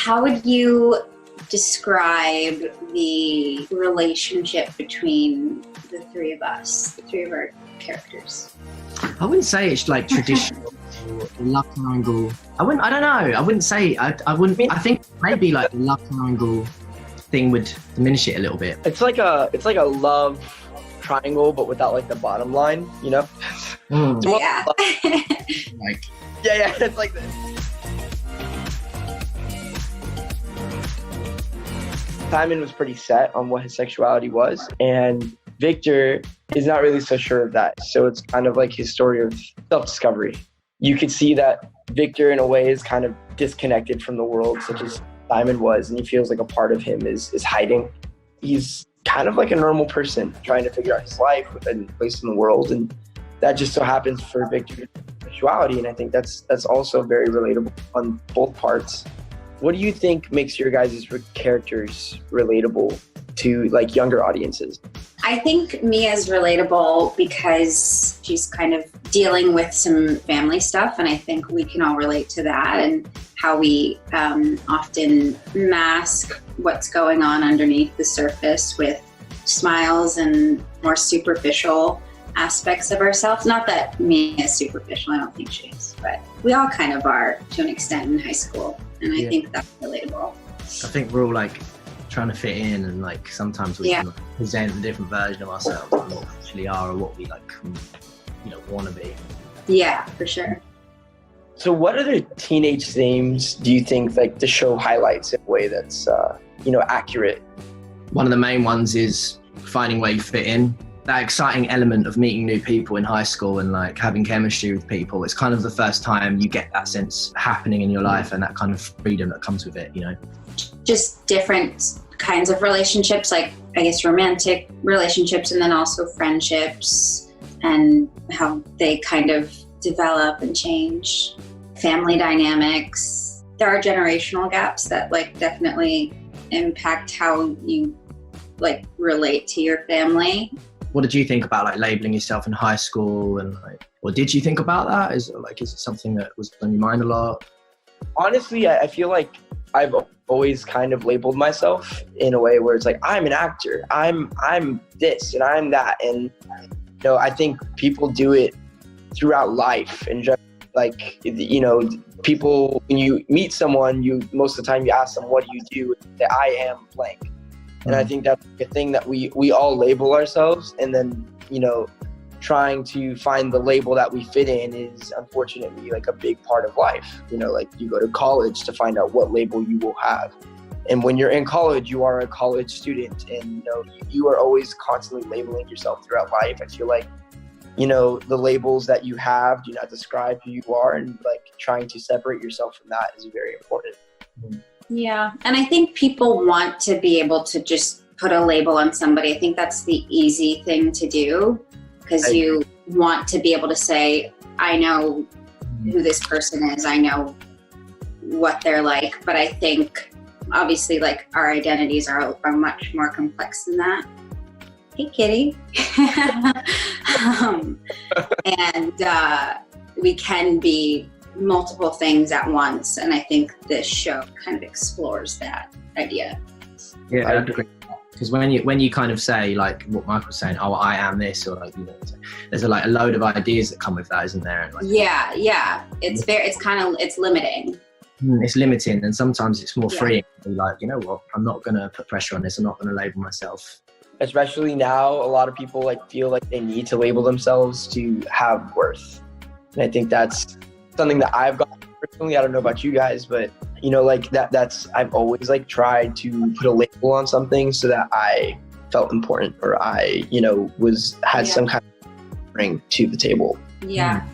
How would you describe the relationship between the three of us, the three of our characters? I wouldn't say it's like traditional love triangle. I don't know. I wouldn't say, I wouldn't, I think maybe like the love triangle thing would diminish it a little bit. It's like a love triangle, but without like the bottom line, you know? Yeah. Like, yeah, it's like this. Simon was pretty set on what his sexuality was, and Victor is not really so sure of that. So it's kind of like his story of self-discovery. You could see that Victor in a way is kind of disconnected from the world, such as Simon was, and he feels like a part of him is hiding. He's kind of like a normal person trying to figure out his life and place in the world, and that just so happens for Victor's sexuality, and I think that's also very relatable on both parts. What do you think makes your guys' characters relatable to like younger audiences? I think Mia's relatable because she's kind of dealing with some family stuff, and I think we can all relate to that and how we often mask what's going on underneath the surface with smiles and more superficial aspects of ourselves. Not that Mia is superficial, I don't think she is, but we all kind of are to an extent in high school, and I think that's relatable. I think we're all like trying to fit in, and like sometimes we can present a different version of ourselves than what we actually are, or what we like, want to be. Yeah, for sure. So what other teenage themes do you think like the show highlights in a way that's accurate? One of the main ones is finding where you fit in. That exciting element of meeting new people in high school and like having chemistry with people. It's kind of the first time you get that sense happening in your life and that kind of freedom that comes with it, Just different kinds of relationships, like I guess romantic relationships, and then also friendships and how they kind of develop and change. Family dynamics. There are generational gaps that like definitely impact how you like relate to your family. What did you think about like labeling yourself in high school, and like, or did you think about that? Is it something that was on your mind a lot? Honestly, I feel like I've always kind of labeled myself in a way where it's like, I'm an actor, I'm this and I'm that. And, I think people do it throughout life. And just like, people, when you meet someone, most of the time you ask them, what do you do? And say, I am blank. And I think that's a thing that we all label ourselves, and then, trying to find the label that we fit in is unfortunately like a big part of life. Like you go to college to find out what label you will have. And when you're in college, you are a college student, and, you are always constantly labeling yourself throughout life. I feel like, the labels that you have do not describe who you are, and like trying to separate yourself from that is very important. Yeah, and I think people want to be able to just put a label on somebody. I think that's the easy thing to do, because you want to be able to say, I know who this person is, I know what they're like. But I think obviously like our identities are much more complex than that. Hey, kitty. And we can be multiple things at once, and I think this show kind of explores that idea. Yeah, I agree. Because when you kind of say like what Michael was saying, oh, I am this, or like there's a load of ideas that come with that, isn't there? And like, it's limiting. It's limiting, and sometimes it's more freeing to be like, you know what, I'm not gonna put pressure on this. I'm not gonna label myself. Especially now, a lot of people like feel like they need to label themselves to have worth, and I think that's something that I've got personally. I don't know about you guys, but like that's I've always like tried to put a label on something so that I felt important, or I had some kind of bring to the table. Yeah.